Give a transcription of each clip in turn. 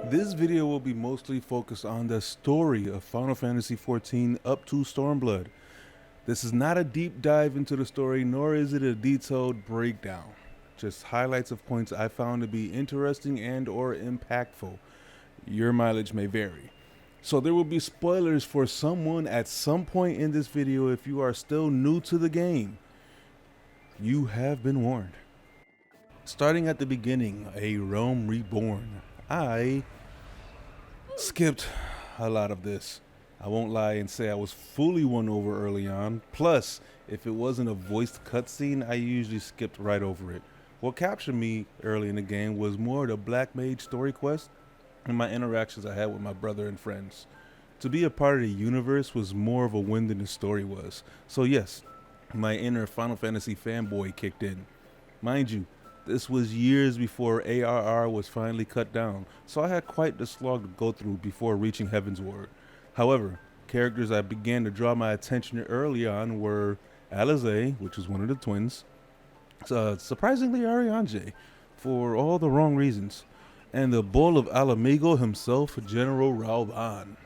This video will be mostly focused on the story of Final Fantasy XIV up to Stormblood. This is not a deep dive into the story, nor is it a detailed breakdown. Just highlights of points I found to be interesting and or impactful. Your mileage may vary. So there will be spoilers for someone at some point in this video if you are still new to the game. You have been warned. Starting at the beginning, Arome Reborn. I skipped a lot of this. I won't lie and say I was fully won over early on. Plus, if it wasn't a voiced cutscene, I usually skipped right over it. What captured me early in the game was more the Black Mage story quest and my interactions I had with my brother and friends. To be a part of the universe was more of a win than the story was. So yes, my inner Final Fantasy fanboy kicked in. Mind you, this was years before ARR was finally cut down, so I had quite the slog to go through before reaching Heavensward. However, characters that began to draw my attention early on were Alize, which was one of the twins, surprisingly Ariane, for all the wrong reasons, and the bull of Alamigo himself, General Rauban.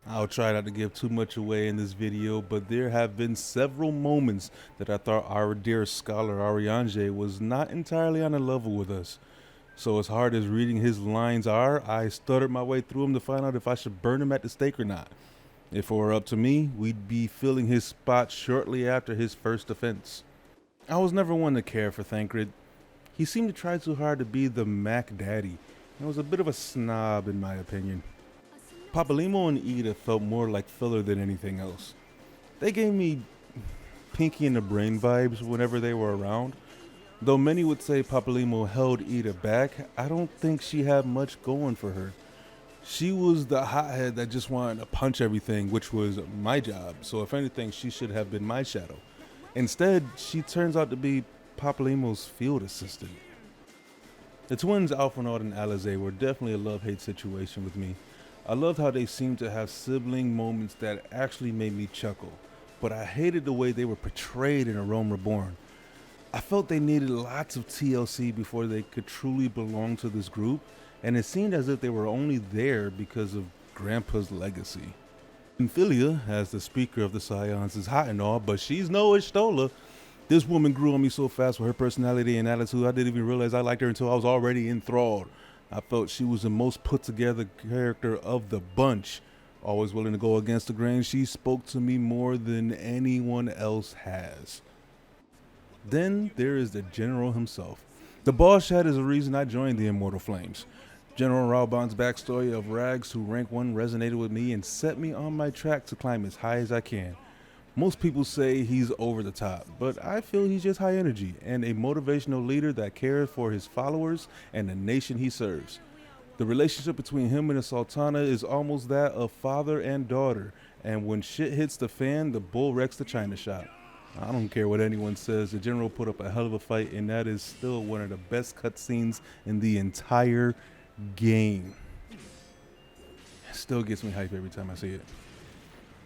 I'll try not to give too much away in this video, but there have been several moments that I thought our dear scholar Ariane was not entirely on a level with us. So as hard as reading his lines are, I stuttered my way through them to find out if I should burn him at the stake or not. If it were up to me, we'd be filling his spot shortly after his first offense. I was never one to care for Thancred. He seemed to try too hard to be the Mac Daddy, and was a bit of a snob in my opinion. Papalymo and Ida felt more like filler than anything else. They gave me Pinky and the Brain vibes whenever they were around. Though many would say Papalymo held Ida back, I don't think she had much going for her. She was the hothead that just wanted to punch everything, which was my job, so if anything, she should have been my shadow. Instead, she turns out to be Papalymo's field assistant. The twins Alphinaud and Alize were definitely a love-hate situation with me. I loved how they seemed to have sibling moments that actually made me chuckle, but I hated the way they were portrayed in Arome Reborn. I felt they needed lots of TLC before they could truly belong to this group, and it seemed as if they were only there because of Grandpa's legacy. Philia, as the speaker of the Scions, is hot and all, but she's no Ishtola. This woman grew on me so fast with her personality and attitude, I didn't even realize I liked her until I was already enthralled. I felt she was the most put together character of the bunch. Always willing to go against the grain, she spoke to me more than anyone else has. Then there is the General himself. The boss chat is the reason I joined the Immortal Flames. General Rauban's backstory of rags to rank 1 resonated with me and set me on my track to climb as high as I can. Most people say he's over the top, but I feel he's just high energy and a motivational leader that cares for his followers and the nation he serves. The relationship between him and the Sultana is almost that of father and daughter, and when shit hits the fan, the bull wrecks the china shop. I don't care what anyone says, the general put up a hell of a fight, and that is still one of the best cutscenes in the entire game. It still gets me hype every time I see it.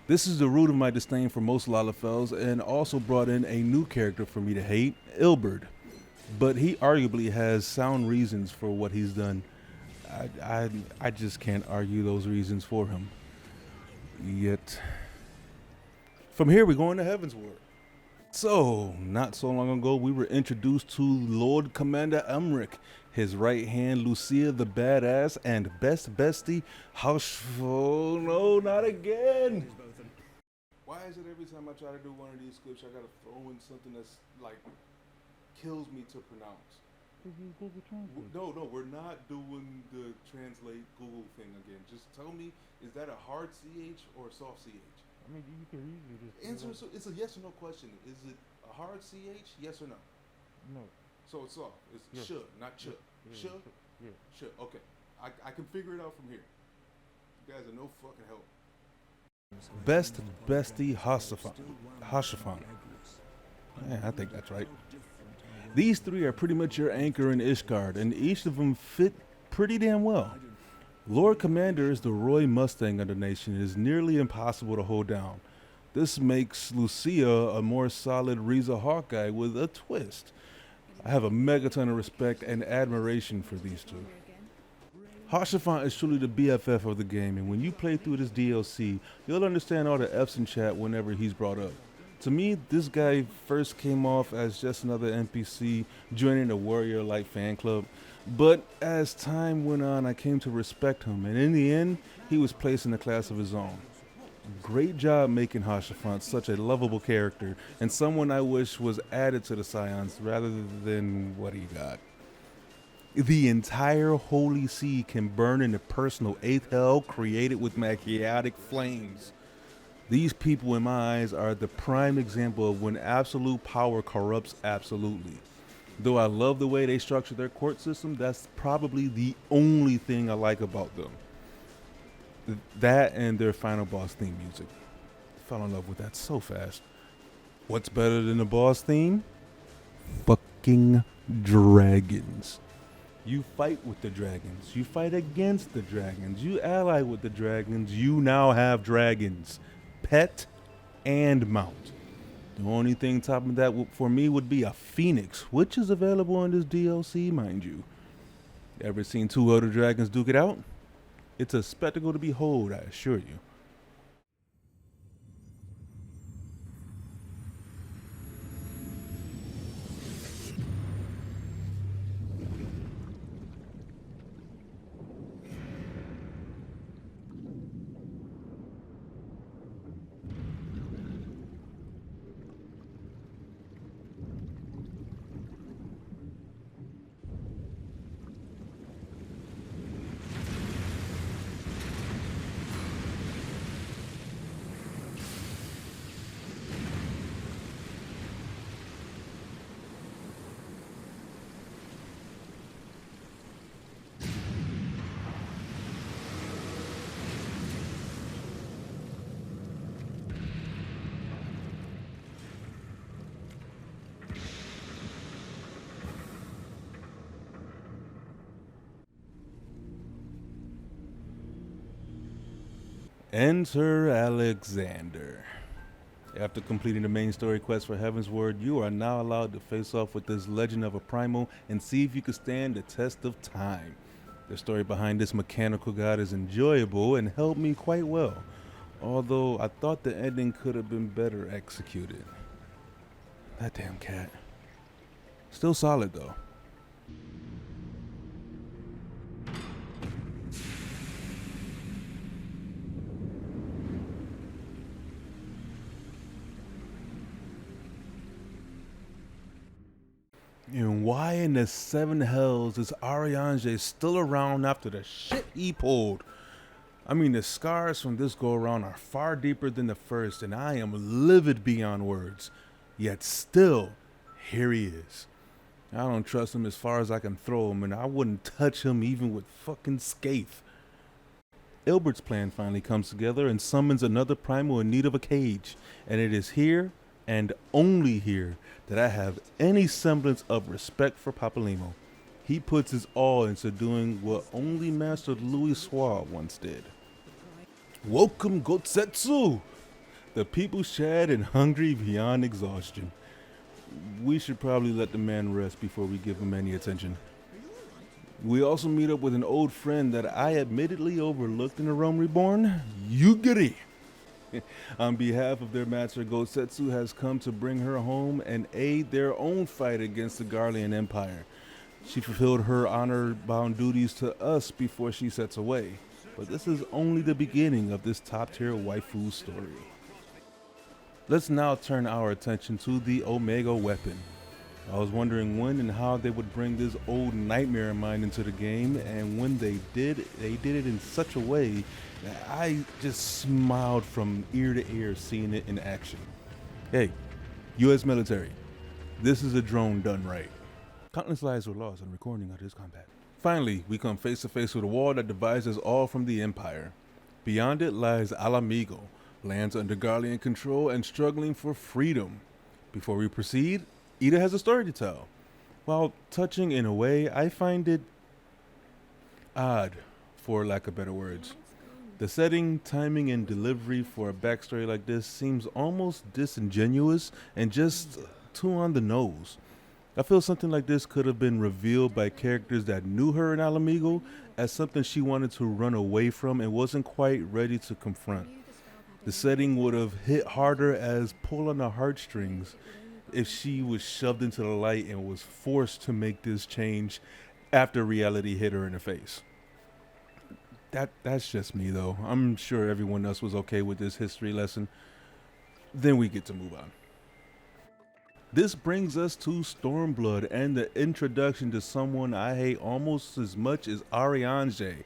This is the root of my disdain for most Lalafels, and also brought in a new character for me to hate, Ilberd. But he arguably has sound reasons for what he's done. I just can't argue those reasons for him. Yet. From here we go into Heavensward. So, not so long ago we were introduced to Lord Commander Emmerich, his right hand Lucia the badass, and best bestie Oh no, not again! Why is it every time I try to do one of these scripts, I gotta throw in something that's like kills me to pronounce? Google Translate. No, we're not doing the translate Google thing again. Just tell me, is that a hard CH or a soft CH? I mean, you can easily just Answer. So it's a yes or no question. Is it a hard CH? Yes or no? No. So it's soft. It's Yes. should, not should. Should. Yeah. Should. Okay. I can figure it out from here. You guys are no fucking help. Best bestie Hashafan. Yeah, I think that's right. These three are pretty much your anchor in Ishgard, and each of them fit pretty damn well. Lord Commander is the Roy Mustang of the nation and is nearly impossible to hold down. This makes Lucia a more solid Riza Hawkeye with a twist. I have a megaton of respect and admiration for these two. Hashafant is truly the BFF of the game, and when you play through this DLC, you'll understand all the F's in chat whenever he's brought up. To me, this guy first came off as just another NPC joining a warrior-like fan club, but as time went on, I came to respect him, and in the end, he was placed in a class of his own. Great job making Hashafant such a lovable character, and someone I wish was added to the Scions rather than what he got. The entire Holy See can burn in the personal 8th hell created with chaotic flames. These people in my eyes are the prime example of when absolute power corrupts absolutely. Though I love the way they structure their court system, that's probably the only thing I like about them. That and their final boss theme music. Fell in love with that so fast. What's better than the boss theme? Fucking dragons. You fight with the dragons. You fight against the dragons. You ally with the dragons. You now have dragons. Pet and mount. The only thing topping that for me would be a phoenix, which is available in this DLC, mind you. Ever seen two other dragons duke it out? It's a spectacle to behold, I assure you. Enter Alexander. After completing the main story quest for Heaven's Word, you are now allowed to face off with this legend of a primal and see if you can stand the test of time. The story behind this mechanical god is enjoyable and held me quite well, although I thought the ending could have been better executed. That damn cat. Still solid though. And why in the seven hells is Ariange still around after the shit he pulled? I mean, the scars from this go around are far deeper than the first, and I am livid beyond words. Yet still, here he is. I don't trust him as far as I can throw him, and I wouldn't touch him even with fucking Scathe. Ilbert's plan finally comes together and summons another primal in need of a cage, and it is here and only here that I have any semblance of respect for Papalymo. He puts his all into doing what only Master Louis Suave once did. Welcome, Gotsetsu! The people's sad and hungry beyond exhaustion. We should probably let the man rest before we give him any attention. We also meet up with an old friend that I admittedly overlooked in Arome Reborn, Yugiri. On behalf of their master, Gotsetsu has come to bring her home and aid their own fight against the Garlean Empire. She fulfilled her honor-bound duties to us before she sets away, but this is only the beginning of this top-tier waifu story. Let's now turn our attention to the Omega weapon. I was wondering when and how they would bring this old nightmare of mine into the game, and when they did it in such a way that I just smiled from ear to ear seeing it in action. Hey, U.S. military, this is a drone done right. Countless lives were lost in recording of this combat. Finally, we come face to face with a wall that divides us all from the Empire. Beyond it lies Alamigo, lands under Garlean control and struggling for freedom. Before we proceed, Ida has a story to tell. While touching in a way, I find it odd, for lack of better words. The setting, timing, and delivery for a backstory like this seems almost disingenuous and just too on the nose. I feel something like this could have been revealed by characters that knew her in Alamigo as something she wanted to run away from and wasn't quite ready to confront. The setting would have hit harder as pull on the heartstrings if she was shoved into the light and was forced to make this change after reality hit her in the face. That's just me though. I'm sure everyone else was okay with this history lesson. Then we get to move on. This brings us to Stormblood and the introduction to someone I hate almost as much as Ariange,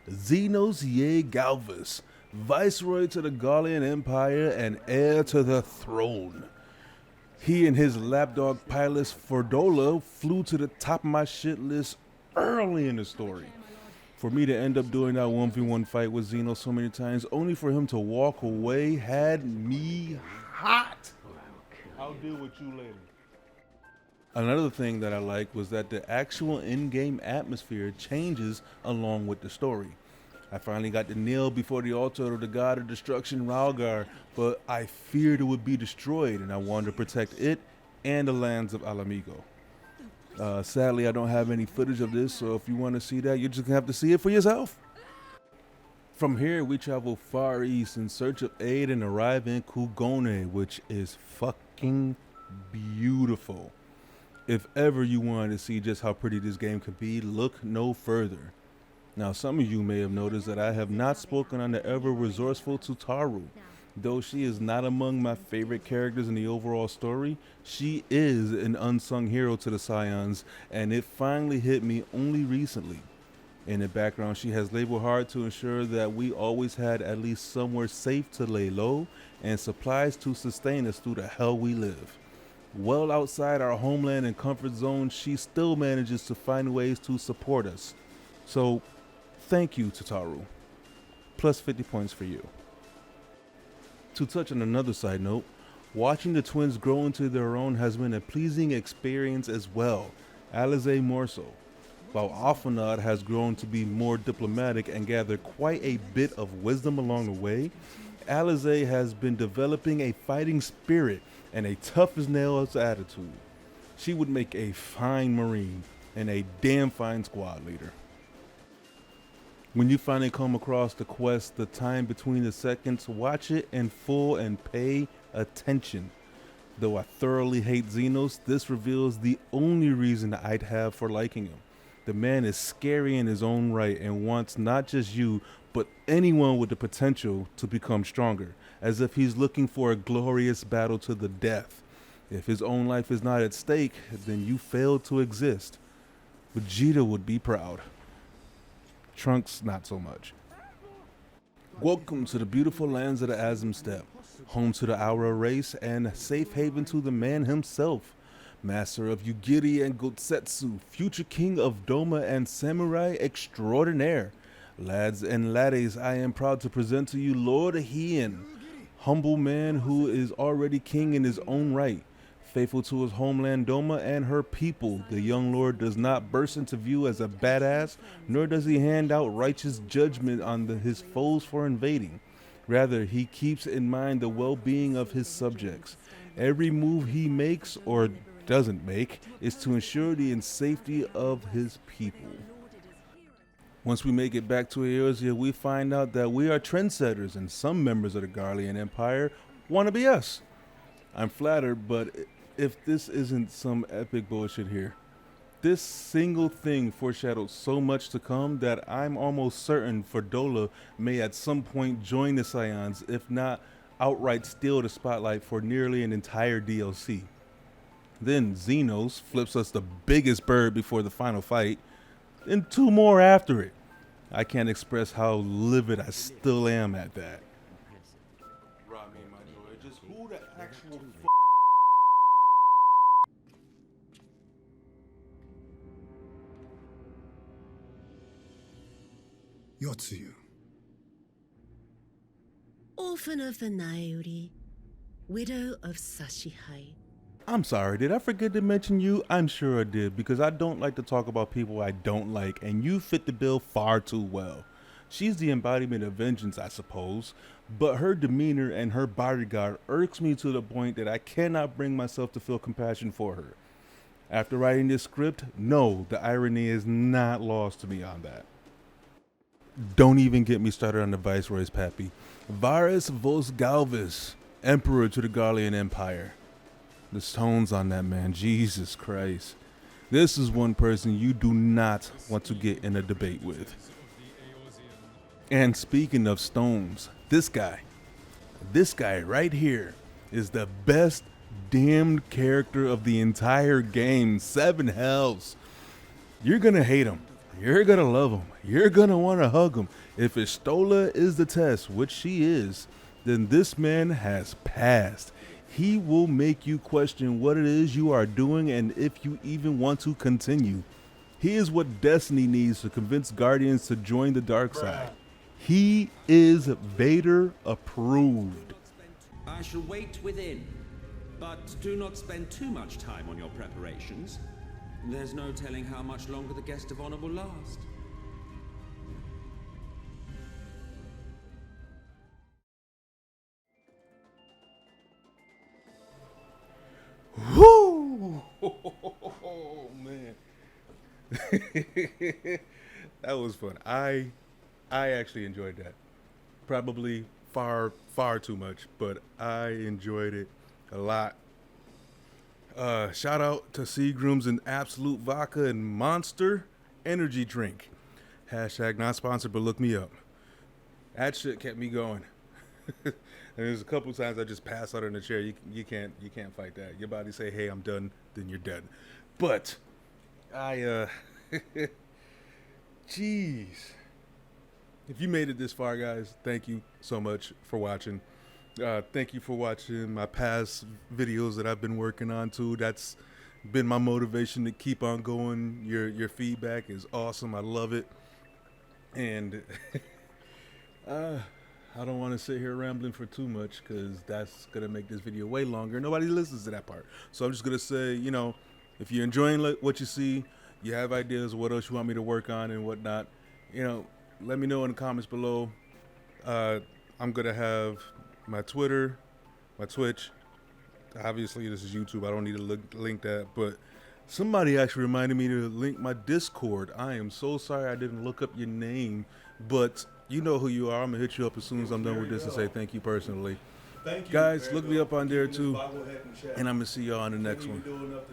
Xenos Ye Galvus, Viceroy to the Gallian Empire and heir to the throne. He and his lapdog pilot Fordola flew to the top of my shit list early in the story. For me to end up doing that 1v1 fight with Xenos so many times, only for him to walk away, had me hot. I'll deal with you later. Another thing that I liked was that the actual in-game atmosphere changes along with the story. I finally got to kneel before the altar of the god of destruction, Rauban, but I feared it would be destroyed and I wanted to protect it and the lands of Alamigo. Sadly, I don't have any footage of this, so if you want to see that, you're just going to have to see it for yourself. From here, we travel far east in search of aid and arrive in Kugone, which is fucking beautiful. If ever you wanted to see just how pretty this game could be, look no further. Now, some of you may have noticed that I have not spoken on the ever resourceful Tutaru. Though she is not among my favorite characters in the overall story, she is an unsung hero to the Scions, and it finally hit me only recently. In the background, she has labored hard to ensure that we always had at least somewhere safe to lay low and supplies to sustain us through the hell we live. Well outside our homeland and comfort zone, she still manages to find ways to support us. So, thank you, Tutaru. Plus 50 points for you. To touch on another side note, watching the twins grow into their own has been a pleasing experience as well, Alize more so. While Alphanod has grown to be more diplomatic and gathered quite a bit of wisdom along the way, Alize has been developing a fighting spirit and a tough as nails attitude. She would make a fine Marine and a damn fine squad leader. When you finally come across the quest, the time between the seconds, watch it in full and pay attention. Though I thoroughly hate Xenos, this reveals the only reason I'd have for liking him. The man is scary in his own right and wants not just you, but anyone with the potential to become stronger, as if he's looking for a glorious battle to the death. If his own life is not at stake, then you failed to exist. Vegeta would be proud. Trunks, not so much. Welcome to the beautiful lands of the Azim Steppe, home to the Aura race and safe haven to the man himself, master of Yugiri and Gotsetsu, future king of Doma and samurai extraordinaire. Lads and laddies, I am proud to present to you Lord Hien, humble man who is already king in his own right. Faithful to his homeland Doma and her people, the young lord does not burst into view as a badass, nor does he hand out righteous judgment on his foes for invading. Rather, he keeps in mind the well-being of his subjects. Every move he makes, or doesn't make, is to ensure the safety of his people. Once we make it back to Eorzea, we find out that we are trendsetters and some members of the Garlean Empire want to be us. I'm flattered, but if this isn't some epic bullshit here. This single thing foreshadowed so much to come that I'm almost certain Fordola may at some point join the Scions, if not outright steal the spotlight for nearly an entire DLC. Then Xenos flips us the biggest bird before the final fight, and 2 more after it. I can't express how livid I still am at that. Rob me, my joy. Just who the actual Yotsuyu. Orphan of the Nairi, widow of Sashihai. I'm sorry, did I forget to mention you? I'm sure I did, because I don't like to talk about people I don't like, and you fit the bill far too well. She's the embodiment of vengeance, I suppose, but her demeanor and her bodyguard irks me to the point that I cannot bring myself to feel compassion for her. After writing this script, no, the irony is not lost to me on that. Don't even get me started on the Viceroy's pappy. Varus Vos Galvis, Emperor to the Garlean Empire. The tones on that man, Jesus Christ. This is one person you do not want to get in a debate with. And speaking of stones, this guy right here is the best damned character of the entire game. 7 hells. You're gonna hate him. You're gonna love him. You're gonna want to hug him. If Istola is the test, which she is, then this man has passed. He will make you question what it is you are doing and if you even want to continue. He is what Destiny needs to convince Guardians to join the dark side. He is Vader approved. I shall wait within, but do not spend too much time on your preparations. There's no telling how much longer the guest of honor will last. Whoo! Oh, man. That was fun. I actually enjoyed that. Probably far too much, but I enjoyed it a lot. Shout out to Seagrooms and Absolute Vodka and Monster Energy Drink. Hashtag not sponsored, but look me up. That shit kept me going. And there's a couple times I just pass out in the chair. You can't fight that. Your body say, "Hey, I'm done," then you're done. But jeez. If you made it this far, guys, thank you so much for watching. Thank you for watching my past videos that I've been working on too. That's been my motivation to keep on going. Your feedback is awesome. I love it. And I don't want to sit here rambling for too much because that's going to make this video way longer. Nobody listens to that part. So I'm just going to say, you know, if you're enjoying what you see, you have ideas of what else you want me to work on and whatnot, you know, let me know in the comments below. I'm going to have my Twitter, my Twitch. Obviously, this is YouTube. I don't need to link that. But somebody actually reminded me to link my Discord. I am so sorry I didn't look up your name. But you know who you are. I'm going to hit you up as soon as I'm done with this and say thank you personally. Thank you, guys, look me up on there too. And I'm going to see y'all on the next one.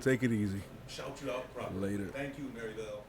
Take it easy. Shout you out properly. Later. Thank you, Marybelle.